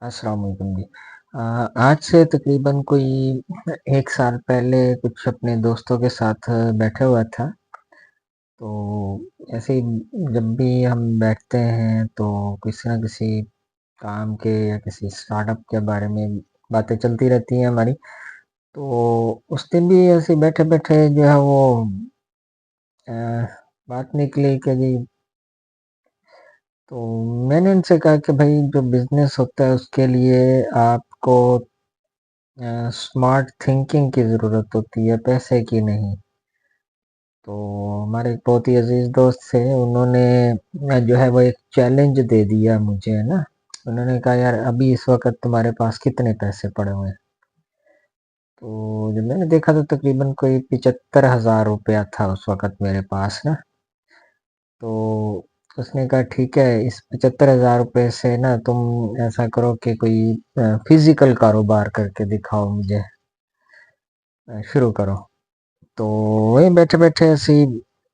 अस्सलाम वालेकुम जी। आज से तकरीबन कोई 1 साल पहले कुछ अपने दोस्तों के साथ बैठा हुआ था। तो ऐसे ही जब भी हम बैठते हैं तो किसी न किसी काम के या किसी स्टार्टअप के बारे में बातें चलती रहती हैं हमारी। तो उस दिन भी ऐसे ही बैठे-बैठे जो है वो अ, बात निकली कि जी तो मैंने उनसे कहा कि भाई जो बिज़नेस होता है उसके लिए आपको स्मार्ट थिंकिंग की ज़रूरत होती है, पैसे की नहीं। तो हमारे एक बहुत ही अज़ीज़ दोस्त थे, उन्होंने जो है वो एक चैलेंज दे दिया मुझे, है ना? उन्होंने कहा यार अभी इस वक़्त तुम्हारे पास कितने पैसे पड़े हुए हैं? तो जब मैंने देखा तो तकरीबन कोई 75,000 रुपया था उस वक़्त मेरे पास ना। तो उसने कहा ठीक है, इस 75,000 रुपए से ना तुम ऐसा करो कि कोई फ़िज़िकल कारोबार करके दिखाओ मुझे, शुरू करो। तो वहीं बैठे-बैठे ऐसे ही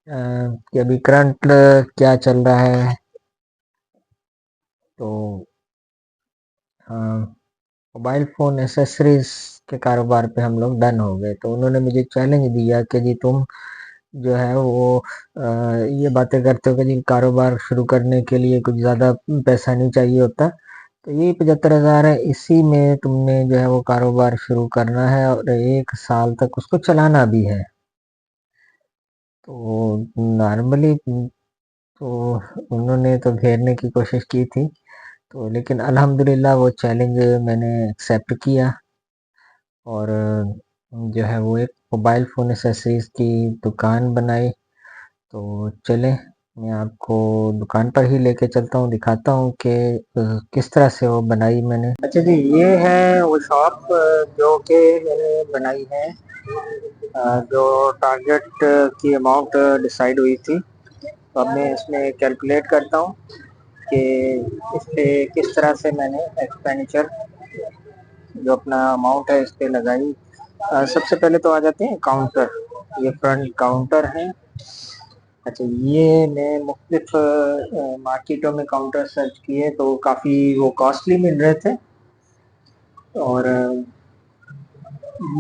कि अभी करंट क्या चल रहा है, तो मोबाइल फ़ोन एक्सेसरीज़ के कारोबार पे हम लोग डन हो गए। तो उन्होंने मुझे चैलेंज दिया कि जी तुम जो है वो ये बातें करते हो कि जी कारोबार शुरू करने के लिए कुछ ज़्यादा पैसा नहीं चाहिए होता। तो यही 75,000 है, इसी में तुमने जो है वो कारोबार शुरू करना है और 1 साल तक उसको चलाना भी है। तो नॉर्मली तो उन्होंने तो घेरने की कोशिश की थी, तो लेकिन अल्हम्दुलिल्लाह वो चैलेंज मैंने एक्सेप्ट किया और जो है वो एक मोबाइल फ़ोन एक्सेसरीज़ की दुकान बनाई। तो चलें, मैं आपको दुकान पर ही लेके चलता हूँ, दिखाता हूँ कि किस तरह से वो बनाई मैंने। अच्छा जी, ये है वो शॉप जो कि मैंने बनाई है, जो टारगेट की अमाउंट डिसाइड हुई थी। तो अब मैं इसमें कैलकुलेट करता हूँ कि इस पे किस तरह से मैंने एक्सपेंडिचर जो अपना अमाउंट है इस पे लगाई। सबसे पहले तो आ जाते हैं काउंटर, ये फ्रंट काउंटर है। अच्छा, ये मैं मुख्तलिफ मार्केटों में काउंटर सर्च किए तो काफ़ी वो कॉस्टली मिल रहे थे और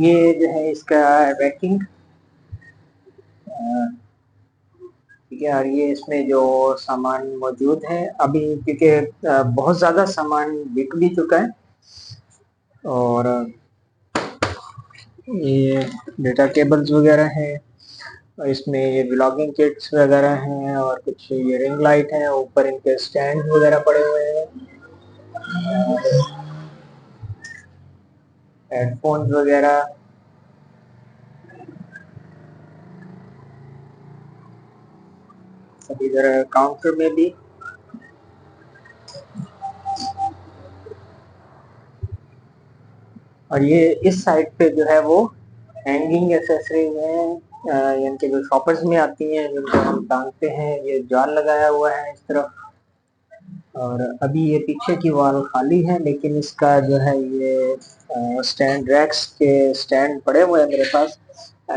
ये जो है इसका रैकिंग, ठीक है। और ये इसमें जो सामान मौजूद है अभी, क्योंकि बहुत ज़्यादा सामान बिक भी चुका है और ये डेटा केबल्स वगैरह हैं और इसमें ये व्लॉगिंग किट्स वगैरह हैं और कुछ ये रिंग लाइट है, ऊपर इनके स्टैंड वगैरह पड़े हुए हैं, हेडफोन्स वगैरह। सब इधर काउंटर में भी, और ये इस साइड पे जो है वो हैंगिंग एसेसरीज हैं, यानी कि जो शॉपर्स में आती हैं जिनको हम टांगते हैं, ये जाल लगाया हुआ है इस तरफ। और अभी ये पीछे की वॉल खाली है, लेकिन इसका जो है ये स्टैंड, रैक्स के स्टैंड पड़े हुए हैं मेरे पास।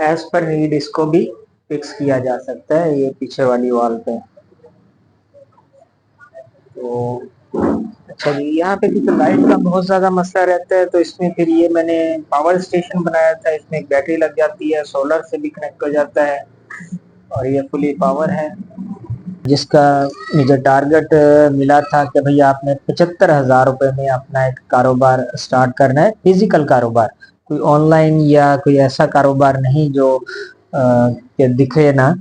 एज पर नीड इसको भी फिक्स किया जा सकता है ये पीछे वाली वॉल पे। तो अच्छा जी, यहाँ पे क्योंकि लाइट का बहुत ज़्यादा मसला रहता है तो इसमें फिर ये मैंने पावर स्टेशन बनाया था। इसमें एक बैटरी लग जाती है, सोलर से भी कनेक्ट हो जाता है और ये फुली पावर है। जिसका मुझे टारगेट मिला था कि भैया आपने 75,000 रुपए में अपना एक कारोबार स्टार्ट करना है, फिजिकल कारोबार, कोई ऑनलाइन या कोई ऐसा कारोबार नहीं जो कि दिखे ना।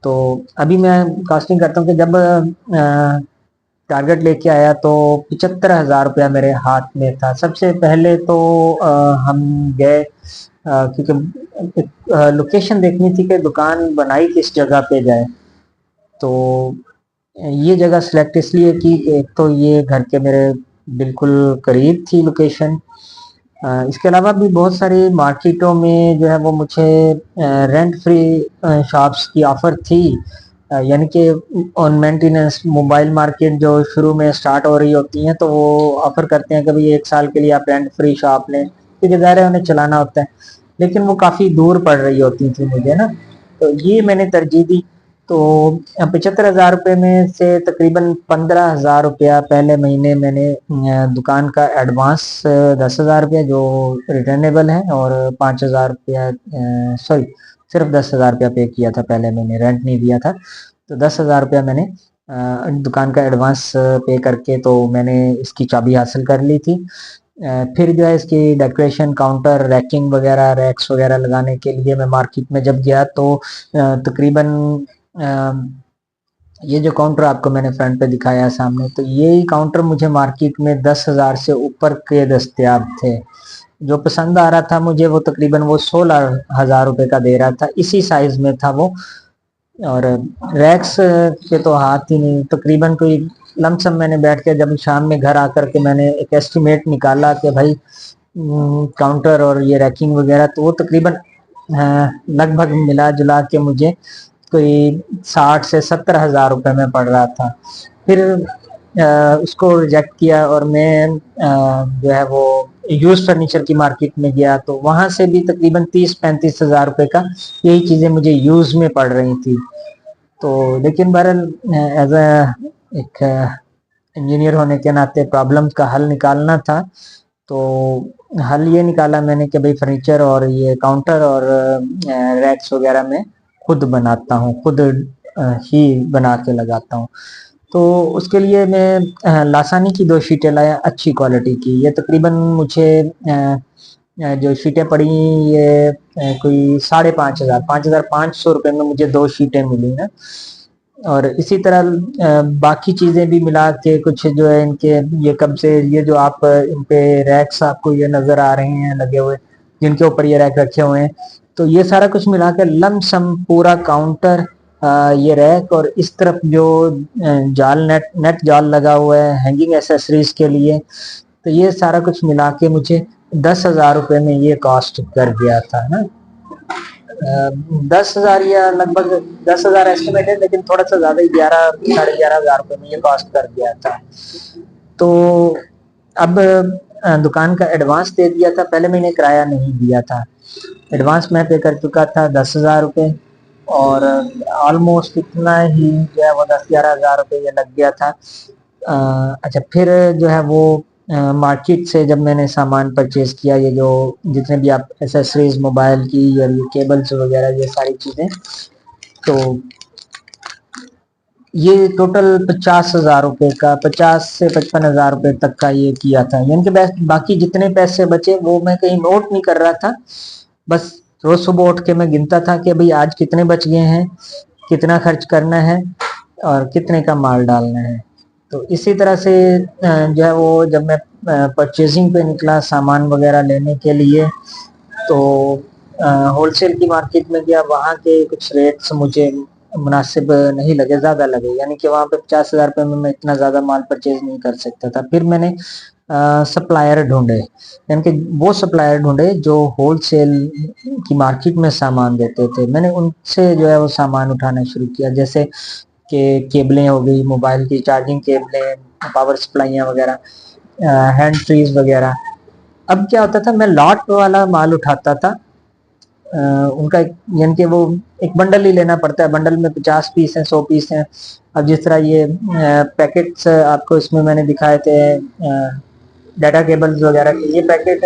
तो अभी मैं कास्टिंग करता हूँ कि जब टारगेट लेके आया तो 75,000 रुपया मेरे हाथ में था। सबसे पहले तो हम गए, क्योंकि लोकेशन देखनी थी कि दुकान बनाई किस जगह पे जाए। तो ये जगह सिलेक्ट इसलिए की कि एक तो ये घर के मेरे बिल्कुल करीब थी लोकेशन। इसके अलावा भी बहुत सारी मार्केटों में जो है वो मुझे रेंट फ्री शॉप्स की ऑफ़र थी। यानी कि ऑन मेंटेनेंस मोबाइल मार्केट जो शुरू में स्टार्ट हो रही होती हैं तो वो ऑफ़र करते हैं कि भाई 1 साल के लिए आप रेंट फ्री शॉप लें, क्योंकि ज़ाहिर है उन्हें चलाना होता है। लेकिन वो काफ़ी दूर पड़ रही होती थी मुझे ना, तो ये मैंने तरजीह दी तो 75,000 रुपये में से तकरीबन 15,000 रुपया पहले महीने मैंने दुकान का एडवांस 10,000 रुपया जो रिटर्नेबल है, और 5,000 रुपया, सॉरी, सिर्फ 10,000 रुपया पे किया था पहले महीने, रेंट नहीं दिया था। तो 10,000 रुपया मैंने दुकान का एडवांस पे करके तो मैंने इसकी चाबी हासिल कर ली थी। फिर जो है इसकी डेकोरेशन, काउंटर, रैकिंग वगैरह, रैक्स वगैरह लगाने के लिए मैं मार्केट में जब गया तो तकरीबन ये जो काउंटर आपको मैंने फ्रंट पे दिखाया है सामने, तो यही काउंटर मुझे मार्केट में 10,000 से ऊपर के दस्तयाब थे। जो पसंद आ रहा था मुझे वो तकरीबन वो 16,000 रुपये का दे रहा था, इसी साइज में था वो। और रैक्स के तो हाथ ही नहीं, तकरीबन कोई लमसम मैंने बैठ के जब शाम में घर आकर के मैंने एक एस्टिमेट निकाला कि भाई काउंटर और ये रैकिंग वगैरह, तो वो तकरीबन लगभग मिला जुला के मुझे कोई 60 से 70 हज़ार रुपये में पड़ रहा था। फिर उसको रिजेक्ट किया और मैं जो है वो यूज फर्नीचर की मार्केट में गया, तो वहां से भी तकरीबन 30-35 हज़ार रुपये का यही चीजें मुझे यूज में पड़ रही थी। तो लेकिन बहरहाल एज एक इंजीनियर होने के नाते प्रॉब्लम्स का हल निकालना था, तो हल ये निकाला मैंने कि भाई फर्नीचर और ये काउंटर और रैक्स वगैरह मैं खुद बनाता हूँ, खुद ही बना के लगाता हूँ। तो उसके लिए मैं लासानी की 2 शीटें लाया अच्छी क्वालिटी की। ये तकरीबन मुझे जो शीटें पड़ी ये कोई 5,500 5,500 रुपये में मुझे 2 शीटें मिली ना। और इसी तरह बाकी चीजें भी मिला के कुछ जो है इनके, ये कब से ये जो आप इन पे रैक्स आपको ये नजर आ रहे हैं लगे हुए, जिनके ऊपर ये रैक रखे हुए हैं, तो ये सारा कुछ मिलाकर लमसम पूरा काउंटर, ये रैक, और इस तरफ जो जाल नेट जाल लगा हुआ है हैंगिंग एसेसरीज के लिए, तो ये सारा कुछ मिला के मुझे 10,000 रुपये में ये कॉस्ट कर गया था ना। 10,000 या लगभग 10,000 एस्टिमेट है, लेकिन थोड़ा सा ज्यादा ही 11 साढ़े 11 हज़ार रुपये में ये कॉस्ट कर गया था। तो अब दुकान का एडवांस दे दिया था, पहले महीने किराया नहीं दिया था। एडवांस मैं पे कर चुका था 10,000 रुपये, और ऑलमोस्ट इतना ही जो है वो 10-11 हज़ार रुपये ये लग गया था। अच्छा, फिर जो है वो मार्केट से जब मैंने सामान परचेज किया, ये जो जितने भी आप एसेसरीज मोबाइल की या ये केबल्स वगैरह ये सारी चीजें, तो ये टोटल 50,000 रुपये का, 50 से 55 हज़ार रुपये तक का ये किया था। यानी कि बाकी जितने पैसे बचे वो मैं कहीं नोट नहीं कर रहा था, बस रोज सुबह उठ के मैं गिनता था कि भाई आज कितने बच गए हैं, कितना खर्च करना है और कितने का माल डालना है। तो इसी तरह से जो है वो जब मैं परचेजिंग पे निकला सामान वगैरह लेने के लिए, तो होलसेल की मार्केट में गया, वहाँ के कुछ रेट्स मुझे मुनासिब नहीं लगे, ज़्यादा लगे। यानी कि वहाँ पे 50,000 रुपये में मैं इतना ज़्यादा माल परचेज नहीं कर सकता था। फिर मैंने सप्लायर ढूंढे, यानी कि वो सप्लायर ढूंढे जो होलसेल की मार्केट में सामान देते थे। मैंने उनसे जो है वो सामान उठाना शुरू किया, जैसे कि केबलें हो गई, मोबाइल की चार्जिंग केबलें, पावर सप्लाइयाँ वगैरह, हैंड फ्रीज वगैरह। अब क्या होता था, मैं लॉट वाला माल उठाता था, उनका यानी कि वो एक बंडल ही लेना पड़ता है, बंडल में 50 पीस हैं, 100 पीस हैं। अब जिस तरह ये पैकेट्स आपको इसमें मैंने दिखाए थे डाटा केबल्स वगैरह के, ये पैकेट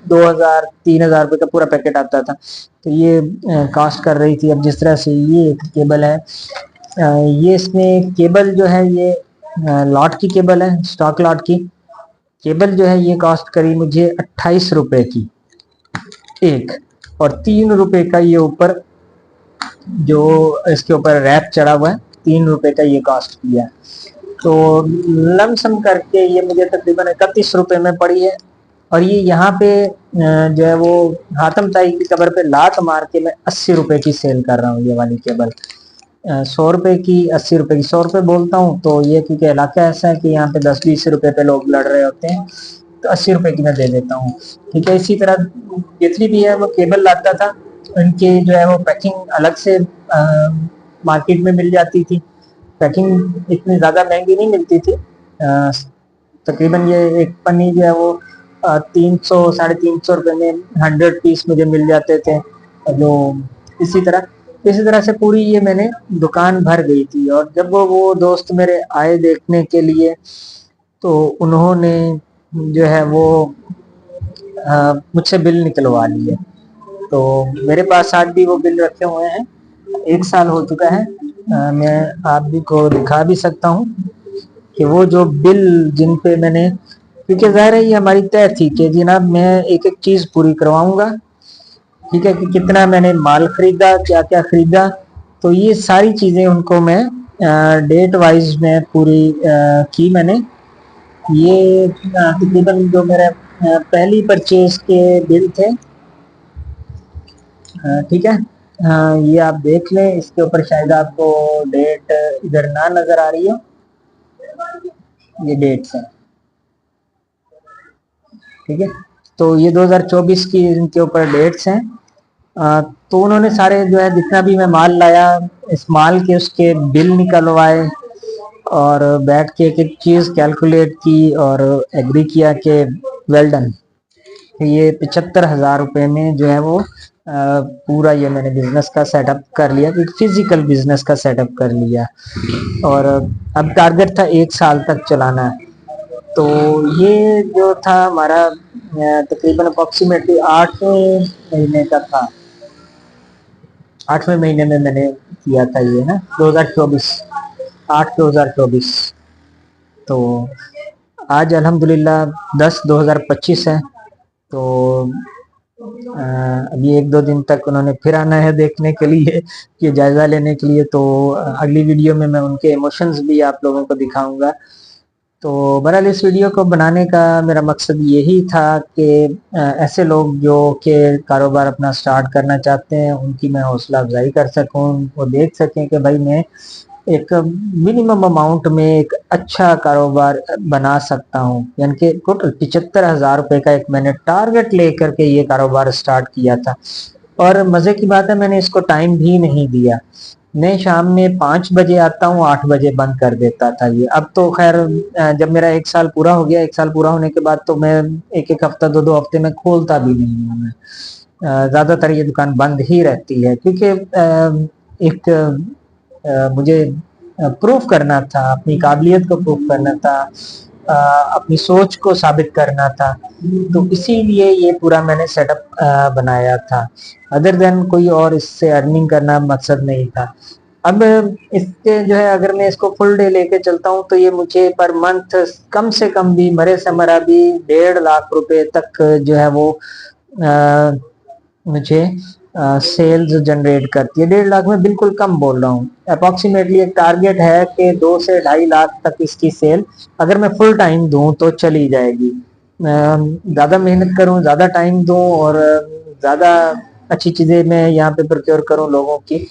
2,000-3,000 रुपये का पूरा पैकेट आता था, तो ये कास्ट कर रही थी। अब जिस तरह से ये एक केबल है, ये इसमें केबल जो है ये लॉट की केबल है, स्टॉक लॉट की केबल जो है ये कॉस्ट करी मुझे 28 रुपए की एक, और 3 रुपए का ये ऊपर जो इसके ऊपर रैप चढ़ा हुआ है, 3 रुपए का ये कॉस्ट किया। तो लमसम करके ये मुझे तकरीबन 31 रुपए में पड़ी है। और ये यहाँ पे जो है वो हातम ताई की कब्र पे लात मार के मैं 80 रुपए की सेल कर रहा हूँ ये वाली केबल। 100 रुपए की, 80 रुपए की, 100 रुपए बोलता हूँ तो ये क्योंकि इलाका ऐसा है कि यहाँ पे 10-20 रुपए पे लोग लड़ रहे होते हैं, तो 80 रुपए की मैं दे देता हूँ। ठीक है, इसी तरह जितनी भी है वो केबल लाता था, उनके जो है वो पैकिंग अलग से मार्केट में मिल जाती थी। पैकिंग इतनी ज़्यादा महंगी नहीं मिलती थी, तकरीबन ये एक पन्नी जो है वो 300-350 रुपए में 100 पीस मुझे मिल जाते थे। जो इसी तरह इसी तरह से पूरी ये मैंने दुकान भर गई थी। और जब वो दोस्त मेरे आए देखने के लिए, तो उन्होंने जो है वो मुझसे बिल निकलवा लिए। तो मेरे पास आज भी वो बिल रखे हुए हैं, 1 साल हो चुका है। मैं आप भी को दिखा भी सकता हूँ कि वो जो बिल जिन पे मैंने, क्योंकि ज़ाहिर है ये हमारी तय थी कि जनाब मैं एक एक चीज़ पूरी करवाऊंगा, ठीक है, कि कितना मैंने माल खरीदा, क्या क्या खरीदा। तो ये सारी चीज़ें उनको मैं डेट वाइज में पूरी की मैंने। ये तकरीबन जो मेरे पहली परचेज के बिल थे, ठीक है। हाँ, ये आप देख लें, इसके ऊपर शायद आपको डेट इधर ना नजर आ रही हो, ये डेट्स हैं, ठीक है। तो ये 2024 की इनके ऊपर डेट्स हैं। तो उन्होंने सारे जो है जितना भी मैं माल लाया, इस माल के उसके बिल निकलवाए और बैठ के एक एक चीज़ कैलकुलेट की और एग्री किया कि वेल डन। ये 75,000 रुपये में जो है वो पूरा ये मैंने बिजनेस का सेटअप कर लिया, एक फिजिकल बिजनेस का सेटअप कर लिया। और अब टारगेट था 1 साल तक चलाना। तो ये जो था हमारा तकरीबन अप्रोक्सीमेटली 8वें महीने का था। 8वें महीने में मैंने किया था ये ना, 2024, 8/2024। तो आज अल्हम्दुलिल्लाह 10/2025 है। तो अभी 1-2 दिन तक उन्होंने फिर आना है देखने के लिए, ये जायज़ा लेने के लिए। तो अगली वीडियो में मैं उनके इमोशंस भी आप लोगों को दिखाऊंगा। तो बहरहाल इस वीडियो को बनाने का मेरा मकसद यही था कि ऐसे लोग जो कि कारोबार अपना स्टार्ट करना चाहते हैं, उनकी मैं हौसला अफजाई कर सकूं, वो देख सकें कि भाई मैं एक मिनिमम अमाउंट में एक अच्छा कारोबार बना सकता हूँ। यानी कि टोटल 75,000 रुपये का एक मैंने टारगेट लेकर के ये कारोबार स्टार्ट किया था। और मज़े की बात है, मैंने इसको टाइम भी नहीं दिया। मैं शाम में 5 बजे आता हूँ, 8 बजे बंद कर देता था ये। अब तो खैर जब मेरा 1 साल पूरा हो गया, 1 साल पूरा होने के बाद तो मैं एक एक हफ्ता, 2-2 हफ्ते में खोलता भी नहीं हूँ मैं। ज़्यादातर ये दुकान बंद ही रहती है, क्योंकि एक मुझे प्रूफ करना था, अपनी काबिलियत को प्रूफ करना था, अपनी सोच को साबित करना था। तो इसीलिए ये पूरा मैंने सेटअप बनाया था। अदर देन कोई और इससे अर्निंग करना मकसद नहीं था। अब इसके जो है, अगर मैं इसको फुल डे लेके चलता हूँ तो ये मुझे पर मंथ कम से कम भी, मरे से मरा भी 1.5 लाख रुपए तक जो है वो मुझे सेल्स जनरेट करती है। 1.5 लाख में बिल्कुल कम बोल रहा हूँ। अप्रोक्सीमेटली एक टारगेट है कि 2 से 2.5 लाख तक इसकी सेल अगर मैं फुल टाइम दूं तो चली जाएगी। ज़्यादा मेहनत करूं, ज़्यादा टाइम दूं और ज़्यादा अच्छी चीज़ें मैं यहाँ पे प्रोक्योर करूं लोगों की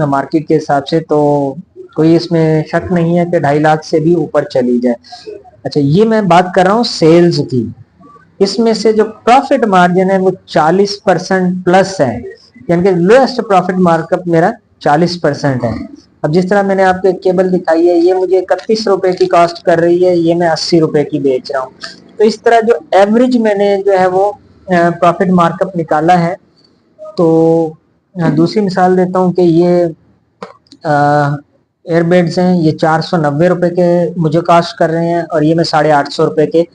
मार्केट के हिसाब से, तो कोई इसमें शक नहीं है कि 2.5 लाख से भी ऊपर चली जाए। अच्छा, ये मैं बात कर रहा हूँ सेल्स की। इसमें से जो प्रॉफिट मार्जिन है वो 40% प्लस है, यानी कि लोएस्ट प्रॉफिट मार्कअप मेरा 40% है। अब जिस तरह मैंने आपको एक केबल दिखाई है, ये मुझे 31 रुपए की कॉस्ट कर रही है, ये मैं 80 रुपए की बेच रहा हूँ। तो इस तरह जो एवरेज मैंने जो है वो प्रॉफिट मार्कअप निकाला है। तो दूसरी मिसाल देता हूँ कि ये एयरबेड्स हैं, ये 490 रुपए के मुझे कॉस्ट कर रहे हैं, और ये मैं 850 रुपए के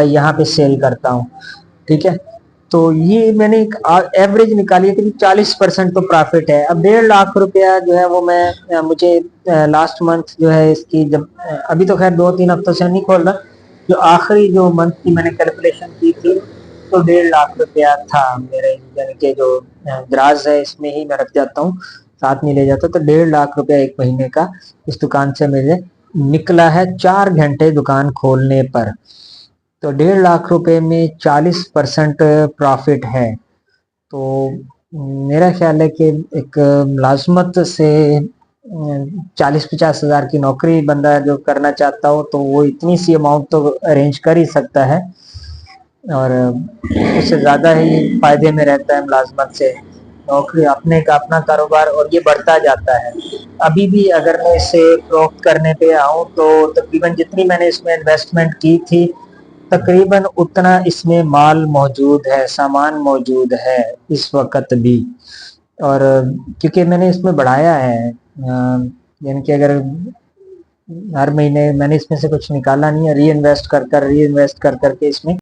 यहाँ पे सेल करता हूँ, ठीक है। तो ये मैंने एक एवरेज निकाली है कि 40% तो प्रॉफिट है। अब 1.5 लाख रुपया जो है वो मैं मुझे लास्ट मंथ जो है इसकी, जब अभी तो खैर 2-3 हफ्तों से नहीं खोल रहा, जो आखिरी जो मंथ की मैंने कैलकुलेशन की थी तो 1.5 लाख रुपया था मेरे, यानी कि जो ग्राज है इसमें ही मैं रख जाता हूँ, साथ में ले जाता, तो 1.5 लाख रुपया एक महीने का इस दुकान से मेरे निकला है 4 घंटे दुकान खोलने पर। तो 1.5 लाख रुपए में 40% प्रॉफिट है। तो मेरा ख्याल है कि एक मुलाजमत से 40-50 हज़ार की नौकरी बंदा जो करना चाहता हो तो वो इतनी सी अमाउंट तो अरेंज कर ही सकता है, और उससे ज़्यादा ही फायदे में रहता है मुलाजमत से। नौकरी अपने का अपना कारोबार, और ये बढ़ता जाता है। अभी भी अगर मैं इसे फरोख्त करने पे आऊँ तो तकरीबन जितनी मैंने इसमें इन्वेस्टमेंट की थी, तकरीबन उतना इसमें माल मौजूद है, सामान मौजूद है इस वक्त भी। और क्योंकि मैंने इसमें बढ़ाया है, यानी कि अगर हर महीने मैंने इसमें से कुछ निकाला नहीं है, री इन्वेस्ट कर करके इसमें